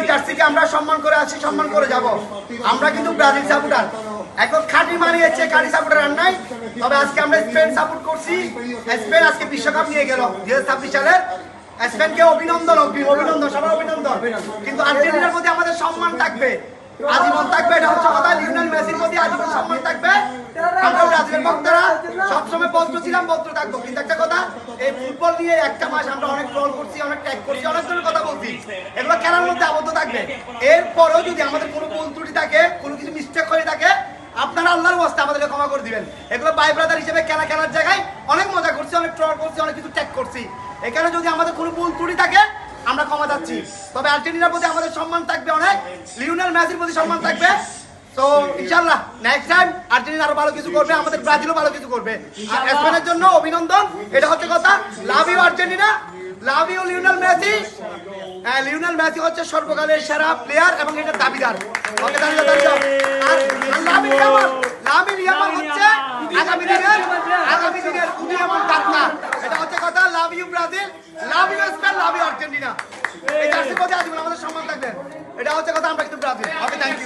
জার্সিকে আমরা সম্মান করে আছি, সম্মান করে যাব। আমরা কিন্তু ব্রাজিল সাপোর্টার, এখন খাঁটি মানিয়েছে, খাঁটি সাপোর্টার আর নাই। তবে আজকে আমরা স্পেন সাপোর্ট করছি। স্পেন আজকে বিশ্বকাপ নিয়ে গেল 2026 সালের। স্পেনকে অভিনন্দন, অভিনন্দন, সবার অভিনন্দন। কিন্তু আর্জেন্টিনার প্রতি আমাদের সম্মান থাকবে, আজীবন থাকবে। এটা হচ্ছে কথা। লিওনেল মেসির প্রতি আজীবন সম্মান থাকবে। আমরা ব্রাজিলের ভক্তরা সবসময় বদ্ধ ছিলাম, বদ্ধ থাকবো। কিন্তু একটা কথা, এই ফুটবল নিয়ে একটা মাস আমরা অনেক ট্রল করছি, অনেক ট্যাগ করছি, অনেক ধরনের কথা বলছি। এগুলো খেলার মধ্যে আবদ্ধ থাকবে। এরপরেও যদি আমাদের কোনো ভুল ত্রুটি থাকে, কোনো কিছু মিস্টেক হয়ে থাকে, আপনারা আল্লাহর ওয়াস্তে আমাদেরকে ক্ষমা করে দিবেন। এগুলো ভাই ব্রাদার হিসেবে খেলার জায়গায় অনেক মজা করছি, অনেক ট্রল করছি, অনেক কিছু ট্যাগ করছি। এখানে যদি আমাদের কোনো ভুল ত্রুটি থাকে, আমরা ক্ষমা চাচ্ছি। তবে আর্জেন্টিনার প্রতি আমাদের সম্মান থাকবে অনেক, লিওনেল মেসির প্রতি সম্মান থাকবে। তো ইনশাআল্লাহ নেক্সট টাইম আর্জেন্টিনা আরো ভালো কিছু করবে, আমাদের ব্রাজিলও ভালো কিছু করবে। আর স্পেনের জন্য অভিনন্দন। এটা হচ্ছে কথা। Love you Argentina, love you Lionel Messi. হ্যাঁ, লিওনেল মেসি হচ্ছে সর্বকালের সেরা প্লেয়ার এবং এটার দাবিদার। ওকে, দাঁড়িয়ে দাঁড়িয়ে। আর লামিন ইয়ামাল হচ্ছে আগামী দিনের উদীয়মান তারকা। এটা হচ্ছে কথা। Love you Brazil, love you Spain, love you Argentina. এই জার্সির প্রতি আজীবন আমাদের সম্মান থাকবে। এটা হচ্ছে কথা। আমরা কিন্তু ব্রাজিল। Okay, thank you.